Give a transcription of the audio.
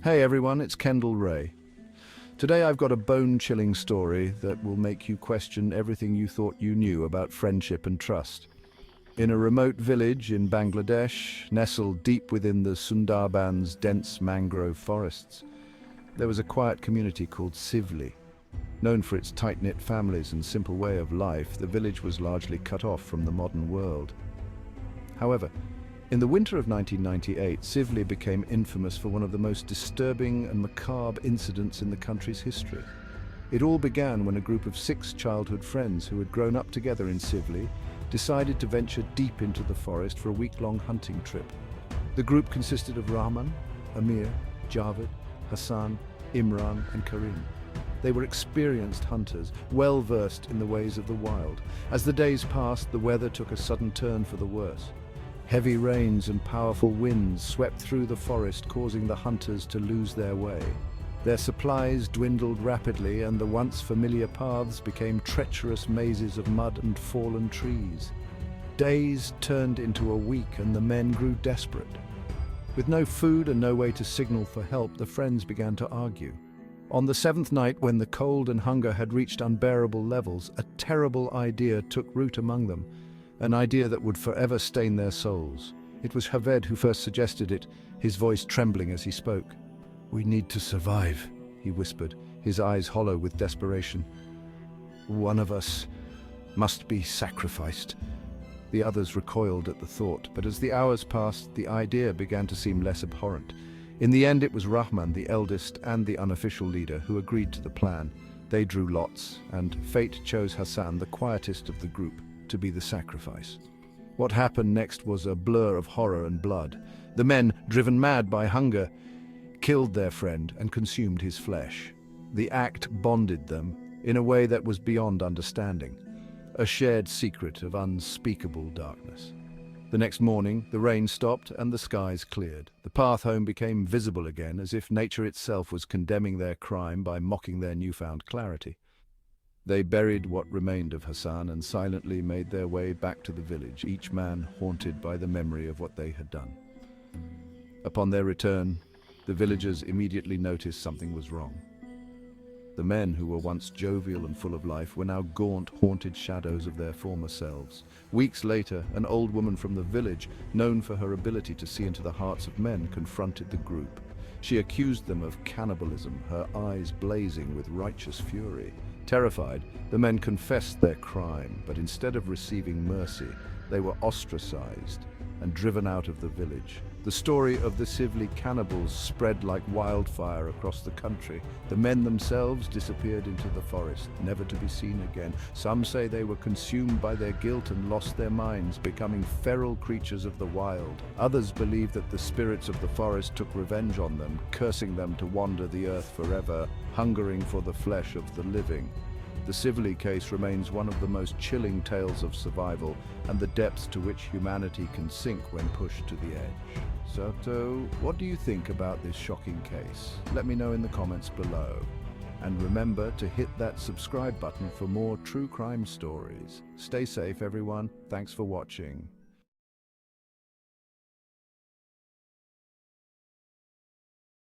Hey everyone, it's Kendall Ray. Today I've got a bone-chilling story that will make you question everything you thought you knew about friendship and trust. In a remote village in Bangladesh, nestled deep within the Sundarbans' dense mangrove forests, there was a quiet community called Sivli. Known for its tight-knit families and simple way of life, the village was largely cut off from the modern world. However, in the winter of 1998, Sivli became infamous for one of the most disturbing and macabre incidents in the country's history. It all began when a group of 6 childhood friends who had grown up together in Sivli decided to venture deep into the forest for a week-long hunting trip. The group consisted of Rahman, Amir, Javed, Hassan, Imran and Karim. They were experienced hunters, well versed in the ways of the wild. As the days passed, the weather took a sudden turn for the worse. Heavy rains and powerful winds swept through the forest, causing the hunters to lose their way. Their supplies dwindled rapidly, and the once familiar paths became treacherous mazes of mud and fallen trees. Days turned into a week, and the men grew desperate. With no food and no way to signal for help, the friends began to argue. On the 7th night, when the cold and hunger had reached unbearable levels, a terrible idea took root among them. An idea that would forever stain their souls. It was Javed who first suggested it, his voice trembling as he spoke. "We need to survive," he whispered, his eyes hollow with desperation. "One of us must be sacrificed." The others recoiled at the thought, but as the hours passed, the idea began to seem less abhorrent. In the end, it was Rahman, the eldest and the unofficial leader, who agreed to the plan. They drew lots, and fate chose Hassan, the quietest of the group, to be the sacrifice. What happened next was a blur of horror and blood. The men, driven mad by hunger, killed their friend and consumed his flesh. The act bonded them in a way that was beyond understanding, a shared secret of unspeakable darkness. The next morning, the rain stopped and the skies cleared. The path home became visible again, as if nature itself was condemning their crime by mocking their newfound clarity. They buried what remained of Hassan and silently made their way back to the village, each man haunted by the memory of what they had done. Upon their return, the villagers immediately noticed something was wrong. The men who were once jovial and full of life were now gaunt, haunted shadows of their former selves. Weeks later, an old woman from the village, known for her ability to see into the hearts of men, confronted the group. She accused them of cannibalism, her eyes blazing with righteous fury. Terrified, the men confessed their crime, but instead of receiving mercy, they were ostracized and driven out of the village. The story of the Sivli cannibals spread like wildfire across the country. The men themselves disappeared into the forest, never to be seen again. Some say they were consumed by their guilt and lost their minds, becoming feral creatures of the wild. Others believe that the spirits of the forest took revenge on them, cursing them to wander the earth forever, hungering for the flesh of the living. The Sivli case remains one of the most chilling tales of survival and the depths to which humanity can sink when pushed to the edge. So, what do you think about this shocking case? Let me know in the comments below. And remember to hit that subscribe button for more true crime stories. Stay safe, everyone. Thanks for watching.